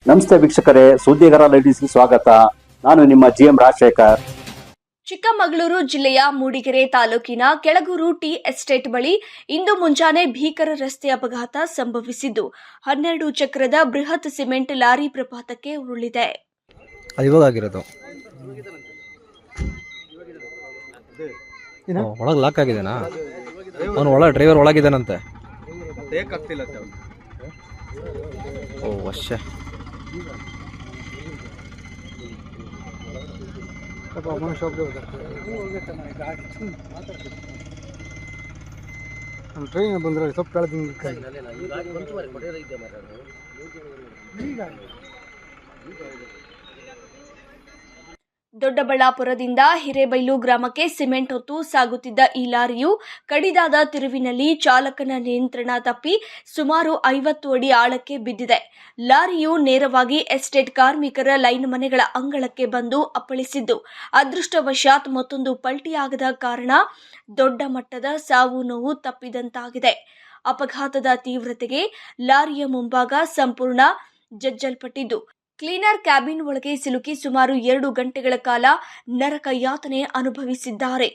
ನಮಸ್ತೆ ವೀಕ್ಷಕರೇ, ಸುದ್ದಿಗಾರ ಲೇಡೀಸ್ಗೆ ಸ್ವಾಗತ. ನಾನು ನಿಮ್ಮ GM ರಾಜಶೇಖರ್. ಚಿಕ್ಕಮಗಳೂರು ಜಿಲ್ಲೆಯ ಮೂಡಿಗೆರೆ ತಾಲೂಕಿನ ಕೆಳಗೂರು ಟೀ ಎಸ್ಟೇಟ್ ಬಳಿ ಇಂದು ಮುಂಜಾನೆ ಭೀಕರ ರಸ್ತೆ ಅಪಘಾತ ಸಂಭವಿಸಿದ್ದು 12 ಚಕ್ರದ ಬೃಹತ್ ಸಿಮೆಂಟ್ ಲಾರಿ ಪ್ರಪಾತಕ್ಕೆ ಉರುಳಿದೆ. ಒಳಗೆ ಲಾಕ್ ಆಗಿದೆನಾ? ಅವನು ಒಳಗೆ ಡ್ರೈವರ್ ಒಳಗಿದ್ದಾನಂತೆ. ಓ ವರ್ಷ ಟ್ರೈನ್ ಬಂದ್ರೆ ಸ್ವಲ್ಪ ಕೆಳದಿಂದ ದೊಡ್ಡಬಳ್ಳಾಪುರದಿಂದ ಹಿರೇಬೈಲು ಗ್ರಾಮಕ್ಕೆ ಸಿಮೆಂಟ್ ಹೊತ್ತು ಸಾಗುತ್ತಿದ್ದ ಈ ಲಾರಿಯು ಕಡಿದಾದ ತಿರುವಿನಲ್ಲಿ ಚಾಲಕನ ನಿಯಂತ್ರಣ ತಪ್ಪಿ ಸುಮಾರು 50 ಅಡಿ ಆಳಕ್ಕೆ ಬಿದ್ದಿದೆ. ಲಾರಿಯು ನೇರವಾಗಿ ಎಸ್ಟೇಟ್ ಕಾರ್ಮಿಕರ ಲೈನ್ ಮನೆಗಳ ಅಂಗಳಕ್ಕೆ ಬಂದು ಅಪ್ಪಳಿಸಿದ್ದು, ಅದೃಷ್ಟವಶಾತ್ ಮತ್ತೊಂದು ಪಲ್ಟಿಯಾಗದ ಕಾರಣ ದೊಡ್ಡ ಮಟ್ಟದ ಸಾವು ನೋವು ತಪ್ಪಿದಂತಾಗಿದೆ. ಅಪಘಾತದ ತೀವ್ರತೆಗೆ ಲಾರಿಯ ಮುಂಭಾಗ ಸಂಪೂರ್ಣ ಜಜ್ಜಲ್ಪಟ್ಟಿದ್ದು, ಕ್ಲೀನರ್ ಕ್ಯಾಬಿನ್ ಒಳಗೆ ಸಿಲುಕಿ ಸುಮಾರು 2 ಗಂಟೆಗಳ ಕಾಲ ನರಕ ಯಾತನೆ ಅನುಭವಿಸಿದ್ದಾರೆ.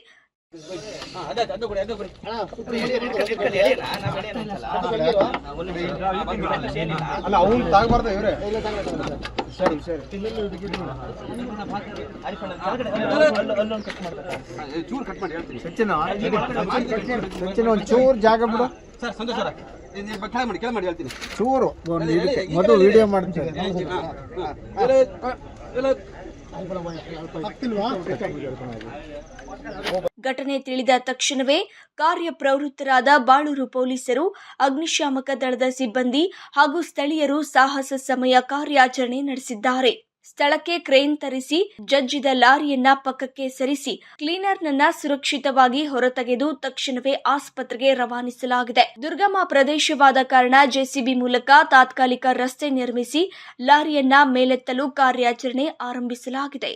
ಒಂಚೂರು ಜಾಗ ಬಿಡು ಚೂರು ಮೊದಲು ವಿಡಿಯೋ ಮಾಡ್ತೀನಿ. ಘಟನೆ ತಿಳಿದ ತಕ್ಷಣವೇ ಕಾರ್ಯಪ್ರವೃತ್ತರಾದ ಬಾಳೂರು ಪೊಲೀಸರು, ಅಗ್ನಿಶಾಮಕ ದಳದ ಸಿಬ್ಬಂದಿ ಹಾಗೂ ಸ್ಥಳೀಯರು ಸಾಹಸ ಸಮಯ ಕಾರ್ಯಾಚರಣೆ ನಡೆಸಿದ್ದಾರೆ. ಸ್ಥಳಕ್ಕೆ ಕ್ರೇನ್ ತರಿಸಿ ಜಜ್ಜಿದ ಲಾರಿಯನ್ನ ಪಕ್ಕಕ್ಕೆ ಸರಿಸಿ ಕ್ಲೀನರ್ನನ್ನ ಸುರಕ್ಷಿತವಾಗಿ ಹೊರತೆಗೆದು ತಕ್ಷಣವೇ ಆಸ್ಪತ್ರೆಗೆ ರವಾನಿಸಲಾಗಿದೆ. ದುರ್ಗಮ ಪ್ರದೇಶವಾದ ಕಾರಣ JCB ಮೂಲಕ ತಾತ್ಕಾಲಿಕ ರಸ್ತೆ ನಿರ್ಮಿಸಿ ಲಾರಿಯನ್ನ ಮೇಲೆತ್ತಲು ಕಾರ್ಯಾಚರಣೆ ಆರಂಭಿಸಲಾಗಿದೆ.